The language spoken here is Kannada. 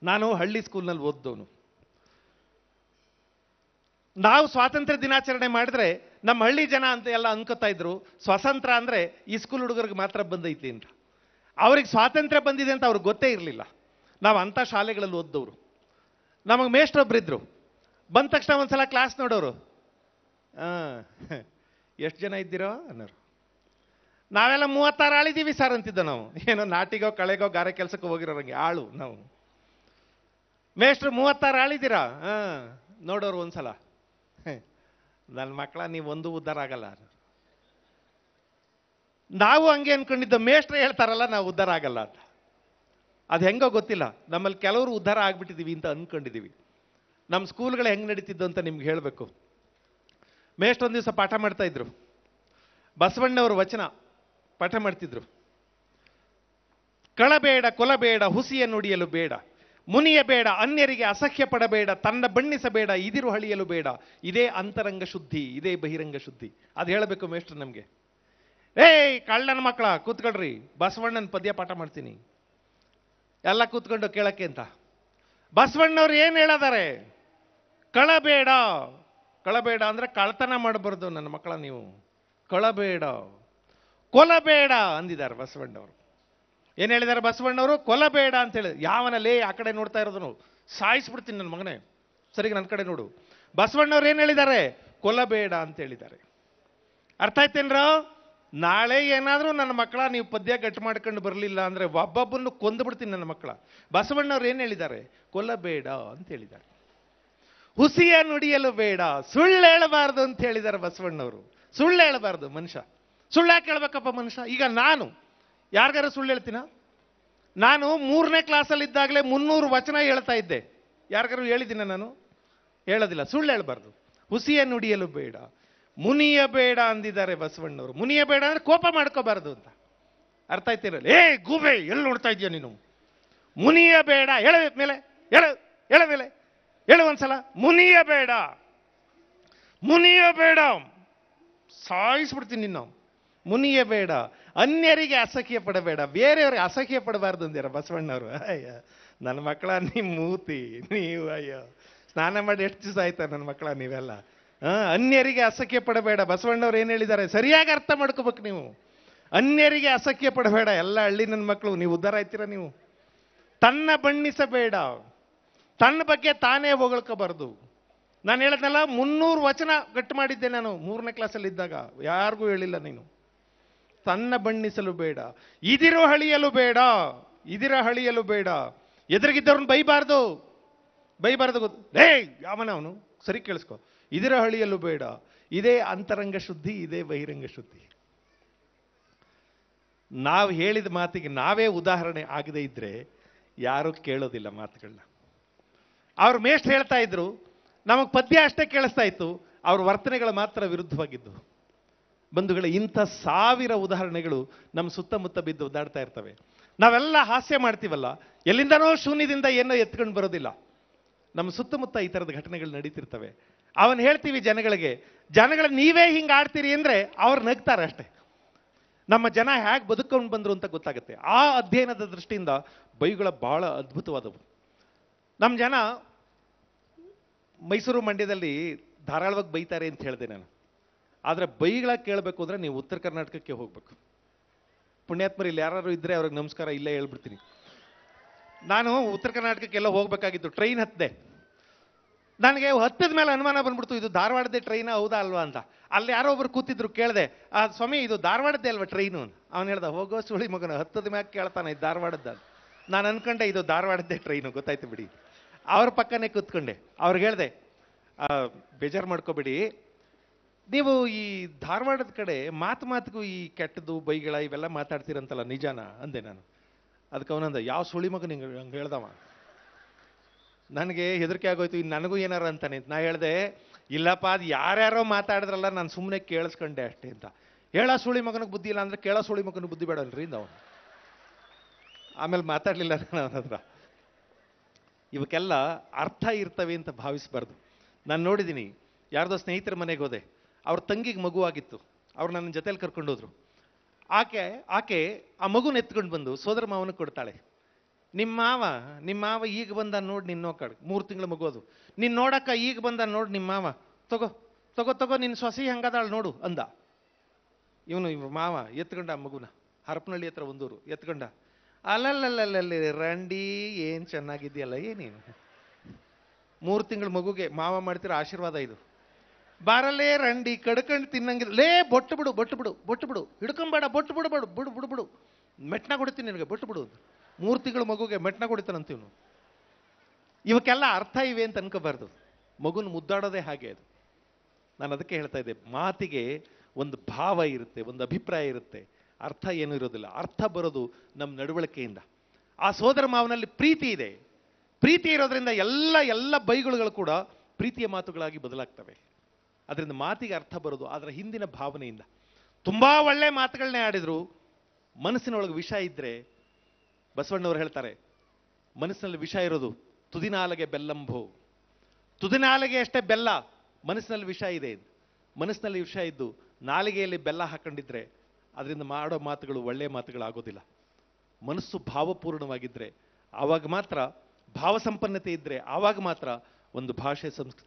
ನಾನು ಹಳ್ಳಿ ಸ್ಕೂಲ್ನಲ್ಲಿ ಓದ್ದವನು. ನಾವು ಸ್ವಾತಂತ್ರ್ಯ ದಿನಾಚರಣೆ ಮಾಡಿದ್ರೆ ನಮ್ಮ ಹಳ್ಳಿ ಜನ ಅಂತ ಎಲ್ಲ ಅನ್ಕೋತಾ ಇದ್ರು ಸ್ವಾತಂತ್ರ್ಯ ಅಂದ್ರೆ ಈ ಸ್ಕೂಲ್ ಹುಡುಗರಿಗೆ ಮಾತ್ರ ಬಂದೈತಿ ಅಂತ. ಅವ್ರಿಗೆ ಸ್ವಾತಂತ್ರ್ಯ ಬಂದಿದೆ ಅಂತ ಅವ್ರಿಗೆ ಗೊತ್ತೇ ಇರಲಿಲ್ಲ. ನಾವು ಅಂಥ ಶಾಲೆಗಳಲ್ಲಿ ಓದ್ದವರು. ನಮಗೆ ಮೇಷ್ಟ್ರೊಬ್ರಿದ್ರು, ಬಂದ ತಕ್ಷಣ ಒಂದ್ಸಲ ಕ್ಲಾಸ್ ನೋಡೋರು, ಎಷ್ಟು ಜನ ಇದ್ದೀರೋ ಅನ್ನೋರು. ನಾವೆಲ್ಲ 36 ಆಳಿದ್ದೀವಿ ಸರ್ ಅಂತಿದ್ದ ನಾವು. ಏನೋ ನಾಟಿಗೋ ಕಳೆಗೋ ಗಾರೆ ಕೆಲಸಕ್ಕೂ ಹೋಗಿರೋರಂಗೆ ಆಳು ನಾವು. ಮೇಷ್ಟ್ರು 36 ಆಳಿದ್ದೀರಾ? ನೋಡೋರು ಒಂದ್ಸಲ, ನನ್ನ ಮಕ್ಕಳ ನೀವು ಒಂದು ಉದ್ಧಾರ ಆಗಲ್ಲ. ನಾವು ಹಂಗೆ ಅನ್ಕೊಂಡಿದ್ದು, ಮೇಷ್ಟ್ರು ಹೇಳ್ತಾರಲ್ಲ ನಾವು ಉದ್ಧಾರ ಆಗಲ್ಲ ಅಂತ. ಅದು ಹೆಂಗೋ ಗೊತ್ತಿಲ್ಲ, ನಮ್ಮಲ್ಲಿ ಕೆಲವರು ಉದ್ಧಾರ ಆಗ್ಬಿಟ್ಟಿದೀವಿ ಅಂತ ಅನ್ಕೊಂಡಿದೀವಿ. ನಮ್ಮ ಸ್ಕೂಲ್ಗಳು ಹೆಂಗೆ ನಡೀತಿದ್ದು ಅಂತ ನಿಮ್ಗೆ ಹೇಳಬೇಕು. ಮೇಷ್ಟ್ರು ಒಂದು ದಿವಸ ಪಾಠ ಮಾಡ್ತಾ ಇದ್ರು, ಬಸವಣ್ಣವ್ರ ವಚನ ಪಾಠ ಮಾಡ್ತಿದ್ರು. ಕಳಬೇಡ ಕೊಲಬೇಡ ಹುಸಿಯ ನುಡಿಯಲು ಬೇಡ, ಮುನಿಯ ಬೇಡ ಅನ್ಯರಿಗೆ ಅಸಹ್ಯ ಪಡಬೇಡ, ತನ್ನ ಬಣ್ಣಿಸಬೇಡ ಇದಿರು ಹಳಿಯಲು ಬೇಡ, ಇದೇ ಅಂತರಂಗ ಶುದ್ಧಿ ಇದೇ ಬಹಿರಂಗ ಶುದ್ಧಿ. ಅದು ಹೇಳಬೇಕು ಮೇಷ್ಟ್ರು ನಮಗೆ. ಕಳ್ಳನ ಮಕ್ಕಳ ಕೂತ್ಕೊಳ್ರಿ, ಬಸವಣ್ಣನ ಪದ್ಯ ಪಾಠ ಮಾಡ್ತೀನಿ, ಎಲ್ಲ ಕೂತ್ಕೊಂಡು ಕೇಳಕ್ಕೆ ಅಂತ. ಬಸವಣ್ಣವ್ರು ಏನು ಹೇಳದಾರೆ? ಕಳಬೇಡ. ಕಳಬೇಡ ಅಂದ್ರೆ ಕಳ್ತನ ಮಾಡಬಾರ್ದು ನನ್ನ ಮಕ್ಕಳ ನೀವು, ಕಳಬೇಡ. ಕೊಲಬೇಡ ಅಂದಿದ್ದಾರೆ ಬಸವಣ್ಣವರು. ಏನು ಹೇಳಿದ್ದಾರೆ ಬಸವಣ್ಣವರು? ಕೊಲಬೇಡ ಅಂತ ಹೇಳಿ. ಯಾವನಲ್ಲಿ ಆ ಕಡೆ ನೋಡ್ತಾ ಇರೋದು? ಸಾಯಿಸ್ಬಿಡ್ತೀನಿ ನನ್ನ ಮಗನೇ, ಸರಿಗೆ ನನ್ನ ಕಡೆ ನೋಡು. ಬಸವಣ್ಣವ್ರು ಏನು ಹೇಳಿದ್ದಾರೆ? ಕೊಲಬೇಡ ಅಂತ ಹೇಳಿದ್ದಾರೆ. ಅರ್ಥ ಆಯ್ತೇನ್ರ? ನಾಳೆ ಏನಾದರೂ ನನ್ನ ಮಕ್ಕಳ ನೀವು ಪದ್ಯ ಗಟ್ಟಿ ಮಾಡ್ಕೊಂಡು ಬರಲಿಲ್ಲ ಅಂದ್ರೆ ಒಬ್ಬೊಬ್ಬನ್ನು ಕೊಂದುಬಿಡ್ತೀನಿ ನನ್ನ ಮಕ್ಕಳ. ಬಸವಣ್ಣವ್ರು ಏನು ಹೇಳಿದ್ದಾರೆ? ಕೊಲ್ಲಬೇಡ ಅಂತ ಹೇಳಿದ್ದಾರೆ. ಹುಸಿಯ ನುಡಿಯಲು ಬೇಡ, ಸುಳ್ಳು ಹೇಳಬಾರ್ದು ಅಂತ ಹೇಳಿದ್ದಾರೆ ಬಸವಣ್ಣವರು. ಸುಳ್ಳು ಹೇಳಬಾರ್ದು ಮನುಷ್ಯ. ಸುಳ್ಳು ಯಾಕೆ ಹೇಳ್ಬೇಕಪ್ಪ ಮನುಷ್ಯ? ಈಗ ನಾನು ಯಾರಿಗಾರು ಸುಳ್ಳು ಹೇಳ್ತೀನ? ನಾನು 3ನೇ ಕ್ಲಾಸಲ್ಲಿ ಇದ್ದಾಗಲೇ 300 ವಚನ ಹೇಳ್ತಾ ಇದ್ದೆ. ಯಾರಿಗಾರು ಹೇಳಿದ್ದೀನ ನಾನು? ಹೇಳೋದಿಲ್ಲ. ಸುಳ್ಳು ಹೇಳಬಾರ್ದು. ಹುಸಿಯ ನುಡಿಯಲು ಬೇಡ, ಮುನಿಯ ಬೇಡ ಅಂದಿದ್ದಾರೆ ಬಸವಣ್ಣವರು. ಮುನಿಯ ಬೇಡ ಅಂದ್ರೆ ಕೋಪ ಮಾಡ್ಕೋಬಾರ್ದು ಅಂತ. ಅರ್ಥ ಆಯ್ತಿರಲ್ಲ? ಗೂಬೆ ಎಲ್ಲಿ ನೋಡ್ತಾ ಇದೀಯ ನೀನು? ಮುನಿಯ ಬೇಡ. ಹೇಳ ಮೇಲೆ, ಹೇಳ ಮೇಲೆ, ಹೇಳು ಒಂದ್ಸಲ. ಮುನಿಯ ಬೇಡ, ಮುನಿಯ ಬೇಡ, ಸಾಯಿಸ್ಬಿಡ್ತೀನಿ ನಿನ್ನ. ಮುನಿಯ ಬೇಡ, ಅನ್ಯರಿಗೆ ಅಸಹ್ಯ ಪಡಬೇಡ, ಬೇರೆಯವ್ರಿಗೆ ಅಸಹ್ಯ ಪಡಬಾರ್ದು ಅಂದ್ಯಾರ ಬಸವಣ್ಣವರು. ಅಯ್ಯ ನನ್ನ ಮಕ್ಕಳ ನಿಮ್ಮ ಮೂತಿ ನೀವು, ಅಯ್ಯೋ ಸ್ನಾನ ಮಾಡಿ ಎಷ್ಟು ದಿವಸ ಆಯ್ತಾ ನನ್ನ ಮಕ್ಕಳ ನೀವೆಲ್ಲ? ಅನ್ಯರಿಗೆ ಅಸಹ್ಯ ಪಡಬೇಡ. ಬಸವಣ್ಣವ್ರು ಏನು ಹೇಳಿದ್ದಾರೆ ಸರಿಯಾಗಿ ಅರ್ಥ ಮಾಡ್ಕೋಬೇಕು ನೀವು. ಅನ್ಯರಿಗೆ ಅಸಹ್ಯ ಪಡಬೇಡ. ಎಲ್ಲ ಹಳ್ಳಿ ನನ್ನ ಮಕ್ಕಳು, ನೀವು ಉದ್ಧಾರ ಆಯ್ತೀರ ನೀವು. ತನ್ನ ಬಣ್ಣಿಸಬೇಡ, ತನ್ನ ಬಗ್ಗೆ ತಾನೇ ಹೊಗಳ್ಕೋಬಾರ್ದು. ನಾನು ಹೇಳಿದ್ನಲ್ಲ 300 ವಚನ ಗಟ್ಟು ಮಾಡಿದ್ದೆ ನಾನು 3ನೇ ಕ್ಲಾಸಲ್ಲಿ ಇದ್ದಾಗ, ಯಾರಿಗೂ ಹೇಳಿಲ್ಲ ನೀನು. ತನ್ನ ಬಣ್ಣಿಸಲು ಬೇಡ, ಇದಿರೋ ಹಳಿಯಲು ಬೇಡ, ಇದಿರ ಹಳಿಯಲು ಬೇಡ. ಎದುರಿಗಿದ್ದವ್ರನ್ನ ಬೈಬಾರ್ದು, ಬೈಬಾರ್ದು. ಯಾವನ ಅವನು? ಸರಿ ಕೇಳಿಸ್ಕೊ. ಇದಿರ ಹಳಿಯಲು ಬೇಡ, ಇದೇ ಅಂತರಂಗ ಶುದ್ಧಿ ಇದೇ ಬಹಿರಂಗ ಶುದ್ಧಿ. ನಾವು ಹೇಳಿದ ಮಾತಿಗೆ ನಾವೇ ಉದಾಹರಣೆ ಆಗದೆ ಇದ್ರೆ ಯಾರು ಕೇಳೋದಿಲ್ಲ ಮಾತುಗಳನ್ನ. ಅವ್ರ ಮೇಷ್ಟ್ರು ಹೇಳ್ತಾ ಇದ್ರು, ನಮಗೆ ಪದ್ಯ ಅಷ್ಟೇ ಕೇಳಿಸ್ತಾ ಇತ್ತು, ಅವ್ರ ವರ್ತನೆಗಳು ಮಾತ್ರ ವಿರುದ್ಧವಾಗಿದ್ದು. ಬಂಧುಗಳೇ, ಇಂಥ 1000 ಉದಾಹರಣೆಗಳು ನಮ್ಮ ಸುತ್ತಮುತ್ತ ಬಿದ್ದು ಒದ್ದಾಡ್ತಾ ಇರ್ತವೆ. ನಾವೆಲ್ಲ ಹಾಸ್ಯ ಮಾಡ್ತೀವಲ್ಲ, ಎಲ್ಲಿಂದನೋ ಶೂನ್ಯದಿಂದ ಏನೋ ಎತ್ಕೊಂಡು ಬರೋದಿಲ್ಲ. ನಮ್ಮ ಸುತ್ತಮುತ್ತ ಈ ಥರದ ಘಟನೆಗಳು ನಡೀತಿರ್ತವೆ. ಅವನು ಹೇಳ್ತೀವಿ ಜನಗಳು ನೀವೇ ಹಿಂಗೆ ಆಡ್ತೀರಿ ಅಂದರೆ ಅವ್ರು ನಗ್ತಾರೆ ಅಷ್ಟೇ. ನಮ್ಮ ಜನ ಹೇಗೆ ಬದುಕೊಂಡು ಬಂದರು ಅಂತ ಗೊತ್ತಾಗುತ್ತೆ. ಆ ಅಧ್ಯಯನದ ದೃಷ್ಟಿಯಿಂದ ಬೈಗಳು ಬಹಳ ಅದ್ಭುತವಾದವು. ನಮ್ಮ ಜನ ಮೈಸೂರು ಮಂಡ್ಯದಲ್ಲಿ ಧಾರಾಳವಾಗಿ ಬೈತಾರೆ ಅಂತ ಹೇಳಿದೆ ನಾನು. ಆದರೆ ಬೈಗಳ ಕೇಳಬೇಕು ಅಂದರೆ ನೀವು ಉತ್ತರ ಕರ್ನಾಟಕಕ್ಕೆ ಹೋಗ್ಬೇಕು. ಪುಣ್ಯಾತ್ಮರು ಇಲ್ಲಿ ಯಾರು ಇದ್ದರೆ ಅವ್ರಿಗೆ ನಮಸ್ಕಾರ ಇಲ್ಲೇ ಹೇಳ್ಬಿಡ್ತೀನಿ. ನಾನು ಉತ್ತರ ಕರ್ನಾಟಕಕ್ಕೆಲ್ಲ ಹೋಗ್ಬೇಕಾಗಿತ್ತು, ಟ್ರೈನ್ ಹತ್ತಿದೆ. ನನಗೆ ಹತ್ತದ ಮೇಲೆ ಅನುಮಾನ ಬಂದ್ಬಿಡ್ತು, ಇದು ಧಾರವಾಡದೇ ಟ್ರೈನ್ ಹೌದಾ ಅಲ್ವಾ ಅಂತ. ಅಲ್ಲಿ ಯಾರೋ ಒಬ್ರು ಕೂತಿದ್ರು, ಕೇಳಿದೆ, ಸ್ವಾಮಿ ಇದು ಧಾರವಾಡದ್ದೇ ಅಲ್ವಾ ಟ್ರೈನು? ಅವ್ನು ಹೇಳ್ದ, ಹೋಗೋ ಸುಳಿ ಮಗನ, ಹತ್ತದ ಮ್ಯಾಗ ಕೇಳ್ತಾನೆ ಇದು ಧಾರವಾಡದ. ನಾನು ಅನ್ಕೊಂಡೆ ಇದು ಧಾರವಾಡದ್ದೇ ಟ್ರೈನು, ಗೊತ್ತಾಯ್ತು ಬಿಡಿ. ಅವ್ರ ಪಕ್ಕನೇ ಕೂತ್ಕೊಂಡೆ. ಅವ್ರಿಗೆ ಹೇಳಿದೆ, ಬೇಜಾರು ಮಾಡ್ಕೋಬೇಡಿ, ನೀವು ಈ ಧಾರವಾಡದ ಕಡೆ ಮಾತಿಗೂ ಈ ಕೆಟ್ಟದ್ದು ಬೈಗಳ ಇವೆಲ್ಲ ಮಾತಾಡ್ತೀರಂತಲ್ಲ, ನಿಜಾನ ಅಂದೆ ನಾನು. ಅದಕ್ಕೆ ಅವನಂದ, ಯಾವ ಸುಳಿ ಮಗ ನಿಂಗೆ ಹಂಗೆ ಹೇಳ್ದವ? ನನಗೆ ಹೆದರಿಕೆ ಆಗೋಯ್ತು, ಇನ್ನು ನನಗೂ ಏನಾರು ಅಂತಾನೆ. ನಾ ಹೇಳ್ದೆ, ಇಲ್ಲಪ್ಪ ಅದು ಯಾರ್ಯಾರೋ ಮಾತಾಡಿದ್ರಲ್ಲ, ನಾನು ಸುಮ್ಮನೆ ಕೇಳಿಸ್ಕೊಂಡೆ ಅಷ್ಟೇ ಅಂತ. ಹೇಳ ಸುಳಿ ಮಗನಿಗೆ ಬುದ್ಧಿ ಇಲ್ಲ ಅಂದ್ರೆ ಕೇಳೋ ಸುಳಿ ಮಗನಿಗೆ ಬುದ್ಧಿ ಬೇಡಲ್ರಿ ಇಂದ ಅವನು. ಆಮೇಲೆ ಮಾತಾಡಲಿಲ್ಲ ನಾನು ಅವನ ಹತ್ರ. ಇವಕ್ಕೆಲ್ಲ ಅರ್ಥ ಇರ್ತವೆ ಅಂತ ಭಾವಿಸಬಾರ್ದು. ನಾನು ನೋಡಿದ್ದೀನಿ, ಯಾರ್ದೋ ಸ್ನೇಹಿತರ ಮನೆಗೆ ಹೋದೆ, ಅವ್ರ ತಂಗಿಗೆ ಮಗು ಆಗಿತ್ತು. ಅವ್ರು ನನ್ನ ಜೊತೆಲಿ ಕರ್ಕೊಂಡೋದ್ರು. ಆಕೆ ಆ ಮಗುನ ಎತ್ಕೊಂಡು ಬಂದು ಸೋದರ ಮಾವನಿಗೆ ಕೊಡ್ತಾಳೆ. ನಿಮ್ಮ ಮಾವ ಈಗ ಬಂದ ನೋಡಿ ನಿನ್ನ ನೋಕಡ್ 3 ತಿಂಗಳು ಮಗೋದು ನಿನ್ ನೋಡಕ್ಕ ಈಗ ಬಂದ ನೋಡಿ ನಿಮ್ಮ ಮಾವ ತಗೋ ತಗೋ ತಗೋ ನಿನ್ನ ಸೊಸಿ ಹಂಗದಾಳು ನೋಡು ಅಂದ. ಇವ ಮಾವ ಎತ್ಕೊಂಡ ಮಗುನ ಹರಪನಹಳ್ಳಿ ಹತ್ರ ಒಂದೂರು ಎತ್ಕೊಂಡ. ಅಲ್ಲಲ್ಲಲ್ಲಲ್ಲಿ ರಂಡಿ ಏನ್ ಚೆನ್ನಾಗಿದ್ಯಲ್ಲ ಏನೇನು 3 ತಿಂಗಳು ಮಗುಗೆ ಮಾವ ಮಾಡ್ತಿರೋ ಆಶೀರ್ವಾದ ಇದು. ಬಾರಲ್ಲೇ ರಂಡಿ ಕಡ್ಕಂಡು ತಿನ್ನಂಗಿಲ್ಲ ಲೇ ಬೊಟ್ಟು ಬಿಡು ಹಿಡ್ಕೊಂಬೇಡ ಬೊಟ್ಟು ಬಿಡು ಮೆಟ್ನ ಕೊಡ್ತೀನಿ ನಿನಗೆ ಬೊಟ್ಟು ಬಿಡು. 3 ತಿಂಗಳು ಮಗುಗೆ ಮೆಟ್ನ ಕೊಡ್ತಾನಂತೀವ್ನು. ಇವಕ್ಕೆಲ್ಲ ಅರ್ಥ ಇವೆ ಅಂತ ಅನ್ಕೋಬಾರ್ದು. ಮಗುನ ಮುದ್ದಾಡೋದೇ ಹಾಗೆ ಅದು. ನಾನು ಅದಕ್ಕೆ ಹೇಳ್ತಾ ಇದ್ದೆ, ಮಾತಿಗೆ ಒಂದು ಭಾವ ಇರುತ್ತೆ, ಒಂದು ಅಭಿಪ್ರಾಯ ಇರುತ್ತೆ, ಅರ್ಥ ಏನೂ ಇರೋದಿಲ್ಲ. ಅರ್ಥ ಬರೋದು ನಮ್ಮ ನಡವಳಿಕೆಯಿಂದ. ಆ ಸೋದರ ಮಾವನಲ್ಲಿ ಪ್ರೀತಿ ಇದೆ. ಪ್ರೀತಿ ಇರೋದ್ರಿಂದ ಎಲ್ಲ ಬೈಗುಳುಗಳು ಕೂಡ ಪ್ರೀತಿಯ ಮಾತುಗಳಾಗಿ ಬದಲಾಗ್ತವೆ. ಅದರಿಂದ ಮಾತಿಗೆ ಅರ್ಥ ಬರೋದು ಅದರ ಹಿಂದಿನ ಭಾವನೆಯಿಂದ. ತುಂಬಾ ಒಳ್ಳೆ ಮಾತುಗಳನ್ನೇ ಆಡಿದ್ರು ಮನಸ್ಸಿನೊಳಗೆ ವಿಷ ಇದ್ರೆ, ಬಸವಣ್ಣವರು ಹೇಳ್ತಾರೆ, ಮನಸ್ಸಿನಲ್ಲಿ ವಿಷ ಇರೋದು ತುದಿನಾಲೆಗೆ ಬೆಲ್ಲಂಭೋ. ತುದಿನಾಲೆಗೆ ಅಷ್ಟೇ ಬೆಲ್ಲ, ಮನಸ್ಸಿನಲ್ಲಿ ವಿಷ ಇದೆ. ಮನಸ್ಸಿನಲ್ಲಿ ವಿಷ ಇದ್ದು ನಾಲಿಗೆಯಲ್ಲಿ ಬೆಲ್ಲ ಹಾಕೊಂಡಿದ್ರೆ ಅದರಿಂದ ಮಾಡೋ ಮಾತುಗಳು ಒಳ್ಳೆಯ ಮಾತುಗಳಾಗೋದಿಲ್ಲ. ಮನಸ್ಸು ಭಾವಪೂರ್ಣವಾಗಿದ್ರೆ ಆವಾಗ ಮಾತ್ರ, ಭಾವಸಂಪನ್ನತೆ ಇದ್ರೆ ಆವಾಗ ಮಾತ್ರ ಒಂದು ಭಾಷೆ ಸಂಸ್ಕೃತಿ